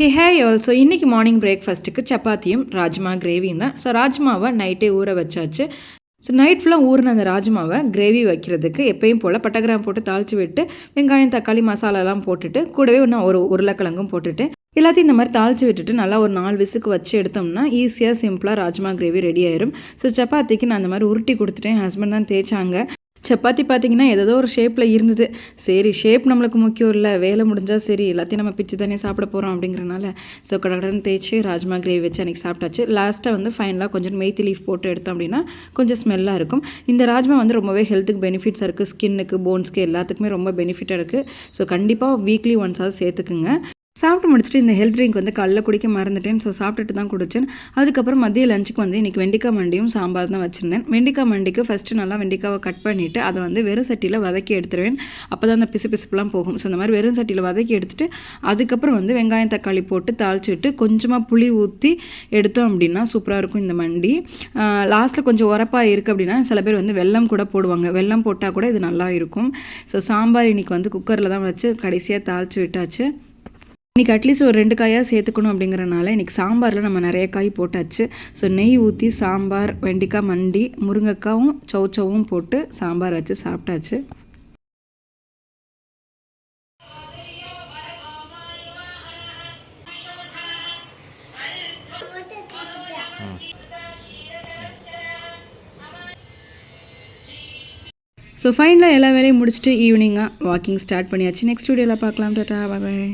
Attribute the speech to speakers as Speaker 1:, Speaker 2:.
Speaker 1: ஹே also இன்றைக்கி morning பிரேக்ஃபாஸ்ட்டுக்கு சப்பாத்தியும் ராஜ்மா கிரேவியும் தான். ஸோ ராஜ்மாவை நைட்டே ஊற வச்சாச்சு. ஸோ நைட் ஃபுல்லாக ஊறின அந்த ராஜ்மாவை கிரேவி வைக்கிறதுக்கு எப்பயும் போல் பட்டை போட்டு தாளித்து விட்டு வெங்காயம் தக்காளி மசாலாலாம் போட்டுட்டு கூடவே இன்னும் ஒரு உருளைக்கிழங்கும் போட்டுட்டு எல்லாத்தையும் இந்த மாதிரி தாளித்து விட்டுட்டு நல்லா ஒரு 4 விசுக்கு வச்சு எடுத்தோம்னா ஈஸியாக சிம்பிளாக ராஜ்மா கிரேவி ரெடி ஆயிரும். ஸோ சப்பாத்திக்கு நான் அந்த மாதிரி உருட்டி கொடுத்துட்டேன். ஹஸ்பண்ட் தான் தேய்ச்சாங்க. சப்பாத்தி பார்த்திங்கன்னா ஏதோ ஒரு ஷேப்பில் இருந்தது. சரி ஷேப் நம்மளுக்கு முக்கியம் இல்லை, வேலை முடிஞ்சால் சரி எல்லாத்தையும் நம்ம பிச்சு தானே சாப்பிட போகிறோம் அப்படிங்கிறனால ஸோ கடகடன்னு தேய்ச்சி ராஜ்மா கிரேவி வச்சு அன்றைக்கி சாப்பிட்டாச்சு. லாஸ்ட்டாக வந்து ஃபைனலாக கொஞ்சம் மெய்த்தி லீஃப் போட்டு எடுத்தோம் அப்படின்னா கொஞ்சம் ஸ்மெல்லாக இருக்கும். இந்த ராஜ்மா வந்து ரொம்பவே ஹெல்த்துக்கு பெனிஃபிட்ஸாக இருக்குது. ஸ்கின்னுக்கு போன்ஸ்க்கு எல்லாத்துக்குமே ரொம்ப பெனிஃபிட்டாக இருக்குது. ஸோ கண்டிப்பாக வீக்லி ஒன்ஸாவது சேர்த்துக்குங்க. சாப்பிட்டு முடிச்சுட்டு இந்த ஹெல்த் ட்ரிங்க் வந்து காலைல குடிக்க மறந்துட்டேன். ஸோ சாப்பிட்டுட்டு தான் குடிச்சேன். அதுக்கப்புறம் மதிய லஞ்சுக்கு வந்து இன்றைக்கி வெண்டிக்காய் மண்டியும் சாம்பார் தான் வச்சுருந்தேன். வெண்டிக்காய் மண்டிக்கு ஃபஸ்ட்டு நல்லா வெண்டிக்காவை கட் பண்ணிவிட்டு அதை வந்து வெறும் சட்டியில் வதக்கி எடுத்துருவேன். அப்போ தான் அந்த பிசுலாம் போகும். ஸோ இந்த மாதிரி வெறும் சட்டியில் வதக்கி எடுத்துகிட்டு அதுக்கப்புறம் வந்து வெங்காயம் தக்காளி போட்டு தாளிச்சுட்டு கொஞ்சமாக புளி ஊற்றி எடுத்தோம் அப்படின்னா சூப்பராக இருக்கும் இந்த மண்டி. லாஸ்ட்டில் கொஞ்சம் உரப்பாக இருக்குது அப்படின்னா சில பேர் வந்து வெல்லம் கூட போடுவாங்க. வெல்லம் போட்டால் கூட இது நல்லா இருக்கும். ஸோ சாம்பார் இன்றைக்கி வந்து குக்கரில் தான் வச்சு கடைசியாக தாளித்து விட்டாச்சு. இன்றைக்கி அட்லீஸ்ட் ஒரு 2 காயாக சேர்த்துக்கணும் அப்படிங்கிறனால இன்றைக்கி சாம்பாரில் நம்ம நிறைய காய் போட்டாச்சு. ஸோ நெய் ஊற்றி சாம்பார் வெண்டிக்காய் மண்டி முருங்கைக்காவும் சௌச்சவும் போட்டு சாம்பார் வச்சு சாப்பிட்டாச்சு. ஸோ ஃபைனலாக எல்லா வேலையும் முடிச்சுட்டு ஈவினிங்காக வாக்கிங் ஸ்டார்ட் பண்ணியாச்சு. நெக்ஸ்ட் வீடியோவில் பார்க்கலாம். டாடா, பாய்.